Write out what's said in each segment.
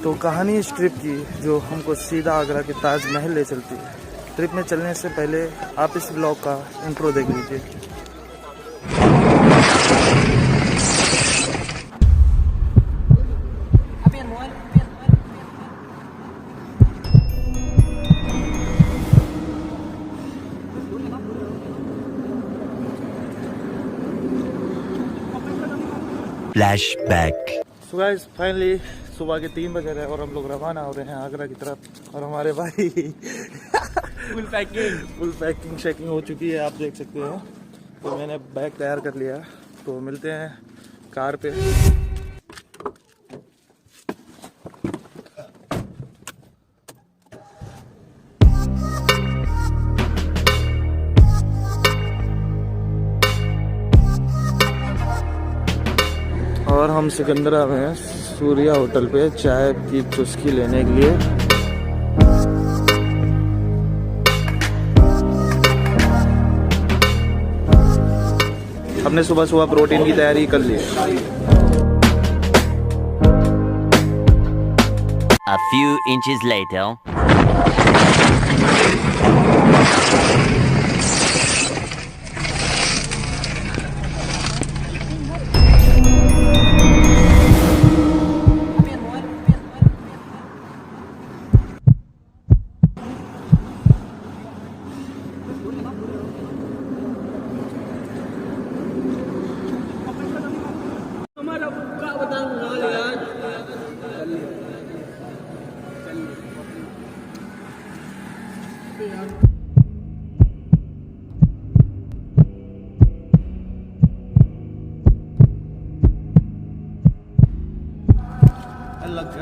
तो कहानी इस ट्रिप की जो हमको सीधा आगरा के ताजमहल ले चलती है। ट्रिप में चलने से पहले आप इस ब्लॉग का इंट्रो देख लीजिए। फ्लैशबैक। सो गाइस फाइनली सुबह के 3 बजे रहे और हम लोग रवाना हो रहे हैं आगरा की तरफ। और हमारे भाई फुल पैकिंग शेकिंग हो चुकी है, आप देख सकते हो। तो मैंने बैग तैयार कर लिया, तो मिलते हैं कार पे। और हम सिकंदरा में सूर्या होटल पे चाय की चुस्की लेने के लिए। हमने सुबह सुबह प्रोटीन की तैयारी कर ली। A few inches later.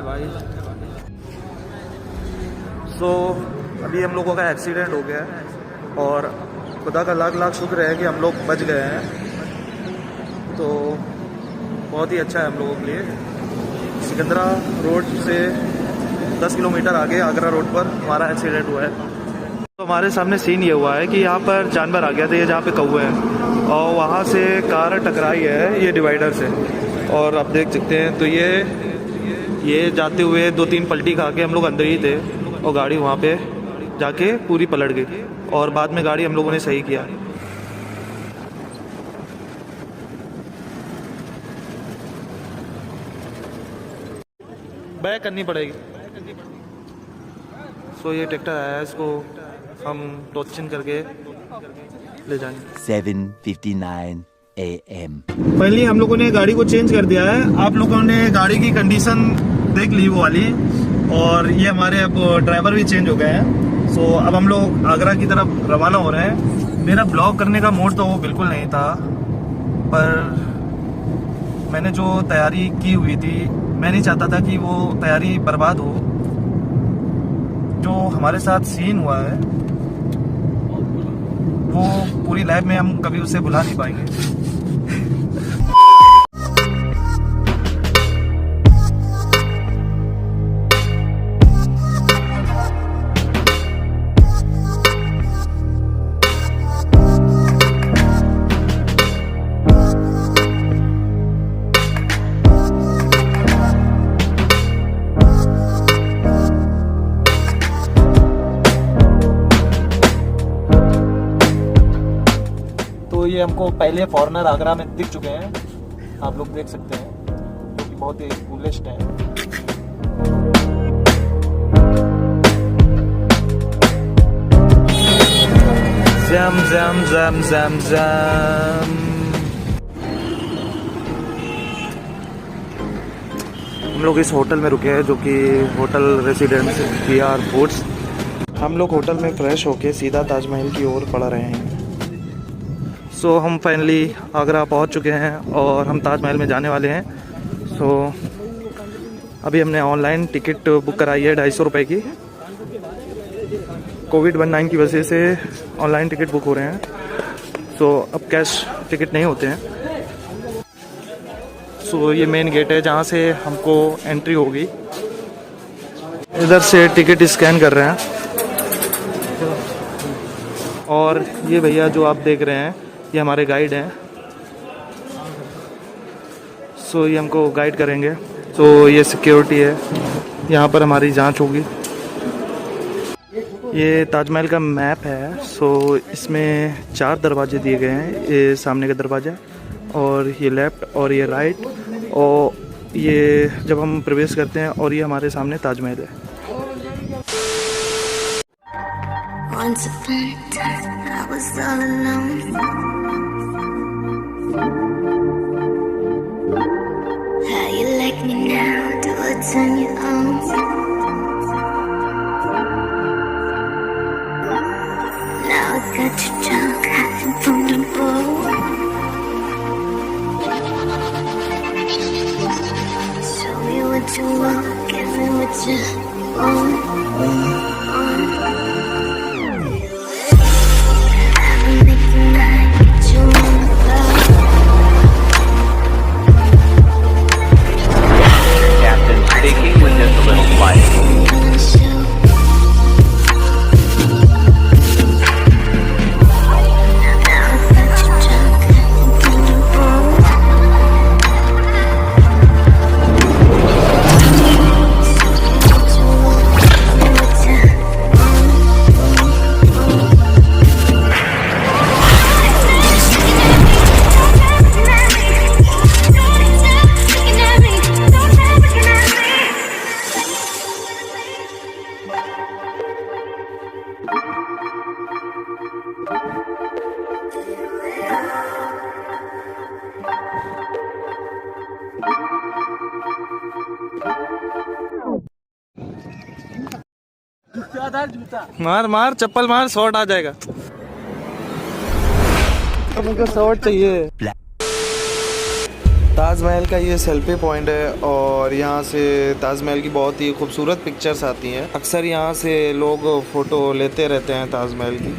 भाई सो अभी हम लोगों का एक्सीडेंट हो गया है और खुदा का लाख लाख शुक्र है कि हम लोग बच गए हैं। तो बहुत ही अच्छा है हम लोगों के लिए। सिकंदरा रोड से 10 किलोमीटर आगे आगरा रोड पर हमारा एक्सीडेंट हुआ है। तो हमारे सामने सीन ये हुआ है कि यहाँ पर जानवर आ गया था, ये जहाँ पे कौवे हैं, और वहाँ से कार टकराई है ये डिवाइडर से। और आप देख सकते हैं तो ये जाते हुए 2-3 पलटी खा के हम लोग अंदर ही थे और गाड़ी वहाँ पे जाके पूरी पलट गई और बाद में गाड़ी हम लोगों ने सही किया। बैक करनी पड़ेगी। सो ये ट्रैक्टर आया है, इसको हम टॉर्चन करके ले जाएंगे। 7:59 AM. फाइनली हम लोगों ने गाड़ी को चेंज कर दिया है। आप लोगों ने गाड़ी की कंडीशन देख ली वो वाली, और ये हमारे अब ड्राइवर भी चेंज हो गए हैं। सो अब हम लोग आगरा की तरफ रवाना हो रहे हैं। मेरा ब्लॉग करने का मूड तो वो बिल्कुल नहीं था, पर मैंने जो तैयारी की हुई थी मैं नहीं चाहता था कि वो तैयारी बर्बाद हो। जो हमारे साथ सीन हुआ है वो पूरी लाइफ में हम कभी उसे भुला नहीं पाएंगे। ये हमको पहले फॉरेनर आगरा में दिख चुके हैं, आप लोग देख सकते हैं, जो कि बहुत ही कूलेस्ट है। जम जम जम जम जम। हम लोग इस होटल में रुके हैं जो कि होटल रेसिडेंस PR फूड्स। हम लोग होटल में फ्रेश होके सीधा ताजमहल की ओर बढ़ रहे हैं। सो हम फाइनली आगरा पहुंच चुके हैं और हम ताजमहल में जाने वाले हैं। सो अभी हमने ऑनलाइन टिकट बुक कराई है 250 रुपये की। कोविड-19 की वजह से ऑनलाइन टिकट बुक हो रहे हैं। सो अब कैश टिकट नहीं होते हैं। सो ये मेन गेट है जहाँ से हमको एंट्री होगी। इधर से टिकट स्कैन कर रहे हैं और ये भैया जो आप देख रहे हैं ये हमारे गाइड हैं। सो ये हमको गाइड करेंगे। सो ये सिक्योरिटी है। यहाँ पर हमारी जांच होगी। ये ताजमहल का मैप है। सो इसमें 4 दरवाजे दिए गए हैं। ये सामने का दरवाज़ा और ये लेफ़्ट और ये राइट, और ये जब हम प्रवेश करते हैं, और ये हमारे सामने ताजमहल है। Once upon a time, I was all alone. How you like me now? Do it on your own. Now I got you drunk, hiding from the bull. Show me what you want, give me what you want. Captain speaking with just a little flight. मार मार चप्पल मार, shot आ जाएगा। मुझे shot चाहिए। ताजमहल का ये selfie point है और यहाँ से ताजमहल की बहुत ही खूबसूरत पिक्चर्स आती हैं। अक्सर यहाँ से लोग फ़ोटो लेते रहते हैं ताजमहल की।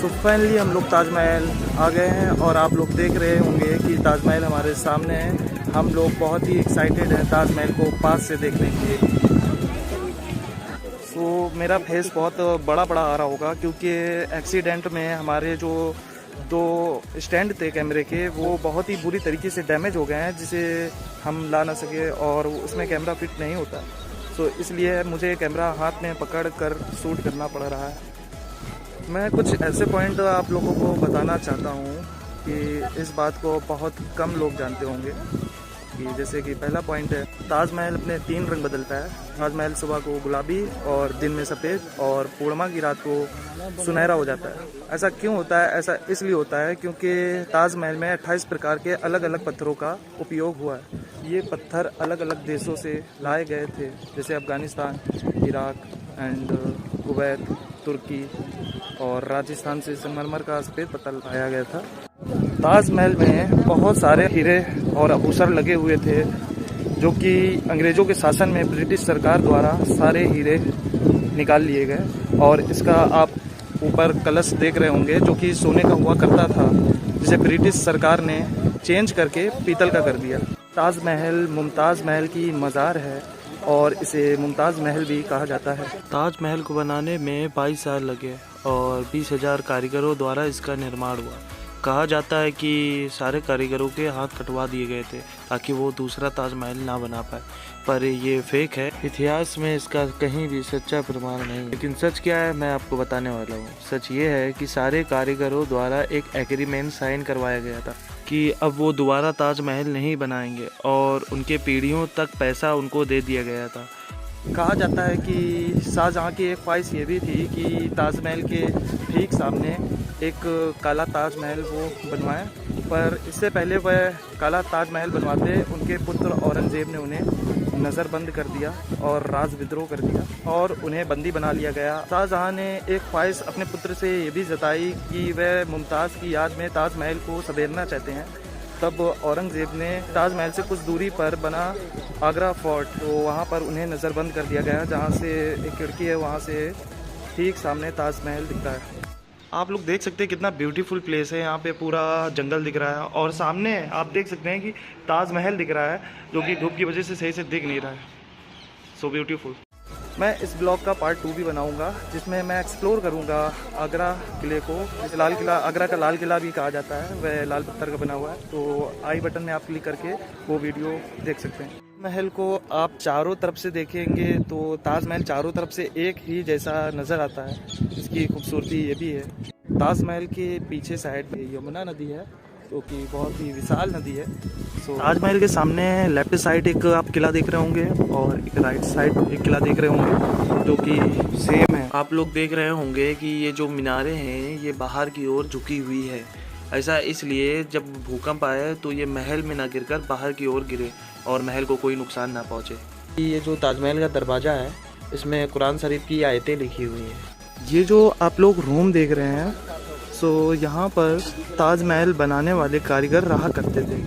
सो फाइनली हम लोग ताजमहल आ गए हैं और आप लोग देख रहे होंगे कि ताजमहल हमारे सामने है। हम लोग बहुत ही एक्साइटेड हैं ताजमहल को पास से देखने के लिए। सो मेरा फेस बहुत बड़ा आ रहा होगा क्योंकि एक्सीडेंट में हमारे जो 2 स्टैंड थे कैमरे के, वो बहुत ही बुरी तरीके से डैमेज हो गए हैं, जिसे हम ला ना सके और उसमें कैमरा फिट नहीं होता। सो इसलिए मुझे कैमरा हाथ में पकड़ कर शूट करना पड़ रहा है। मैं कुछ ऐसे पॉइंट आप लोगों को बताना चाहता हूँ कि इस बात को बहुत कम लोग जानते होंगे कि जैसे कि पहला पॉइंट है, ताजमहल अपने 3 रंग बदलता है। ताजमहल सुबह को गुलाबी और दिन में सफ़ेद और पूर्णिमा की रात को सुनहरा हो जाता है। ऐसा क्यों होता है? ऐसा इसलिए होता है क्योंकि ताजमहल में 28 प्रकार के अलग अलग पत्थरों का उपयोग हुआ है। ये पत्थर अलग अलग देशों से लाए गए थे, जैसे अफ़गानिस्तान, इराक एंड कुवैत, तुर्की और राजस्थान से संगमरमर का सफ़ेद पत्थर लाया गया था। ताजमहल में बहुत सारे हीरे और आभूषण लगे हुए थे, जो कि अंग्रेज़ों के शासन में ब्रिटिश सरकार द्वारा सारे हीरे निकाल लिए गए। और इसका आप ऊपर कलश देख रहे होंगे, जो कि सोने का हुआ करता था, जिसे ब्रिटिश सरकार ने चेंज करके पीतल का कर दिया। ताजमहल मुमताज़ महल की मज़ार है और इसे मुमताज़ महल भी कहा जाता है। ताजमहल को बनाने में 22 साल लगे और 20,000 कारीगरों द्वारा इसका निर्माण हुआ। कहा जाता है कि सारे कारीगरों के हाथ कटवा दिए गए थे ताकि वो दूसरा ताजमहल ना बना पाए, पर ये फेक है। इतिहास में इसका कहीं भी सच्चा प्रमाण नहीं। लेकिन सच क्या है मैं आपको बताने वाला हूँ। सच ये है कि सारे कारीगरों द्वारा एक एग्रीमेंट साइन करवाया गया था कि अब वो दोबारा ताजमहल नहीं बनाएंगे और उनके पीढ़ियों तक पैसा उनको दे दिया गया था। कहा जाता है कि शाहजहाँ की एक ख्वाहिश ये भी थी कि ताजमहल के ठीक सामने एक काला ताजमहल वो बनवाएं, पर इससे पहले वह काला ताजमहल बनवाते उनके पुत्र औरंगज़ेब ने उन्हें नज़रबंद कर दिया और राज विद्रोह कर दिया और उन्हें बंदी बना लिया गया। शाहजहाँ ने एक ख्वाहिश अपने पुत्र से ये भी जताई कि वह मुमताज़ की याद में ताजमहल को सवेरना चाहते हैं। तब औरंगज़ेब ने ताजमहल से कुछ दूरी पर बना आगरा फोर्ट, तो वहाँ पर उन्हें नज़रबंद कर दिया गया, जहाँ से एक खिड़की है, वहाँ से ठीक सामने ताजमहल दिखता है। आप लोग देख सकते हैं कितना ब्यूटीफुल प्लेस है। यहाँ पे पूरा जंगल दिख रहा है और सामने आप देख सकते हैं कि ताजमहल दिख रहा है, जो कि धूप की वजह से सही से दिख नहीं रहा है। So beautiful. मैं इस ब्लॉग का पार्ट 2 भी बनाऊंगा, जिसमें मैं एक्सप्लोर करूंगा आगरा किले को। जिस लाल किला, आगरा का लाल किला भी कहा जाता है, वह लाल पत्थर का बना हुआ है। तो आई बटन में आप क्लिक करके वो वीडियो देख सकते हैं। महल को आप चारों तरफ से देखेंगे तो ताजमहल चारों तरफ से एक ही जैसा नज़र आता है। इसकी खूबसूरती ये भी है। ताजमहल के पीछे साइड पे यमुना नदी है जो कि बहुत ही विशाल नदी है। ताजमहल के सामने लेफ्ट साइड एक आप किला देख रहे होंगे और एक राइट साइड एक किला देख रहे होंगे जो कि सेम है। आप लोग देख रहे होंगे कि ये जो मीनारें हैं ये बाहर की ओर झुकी हुई है। ऐसा इसलिए जब भूकंप आए तो ये महल में ना गिरकर बाहर की ओर गिरे और महल को कोई नुकसान ना पहुँचे। ये जो ताजमहल का दरवाज़ा है इसमें कुरान शरीफ की आयतें लिखी हुई हैं। ये जो आप लोग रूम देख रहे हैं सो यहाँ पर ताजमहल बनाने वाले कारीगर रहा करते थे।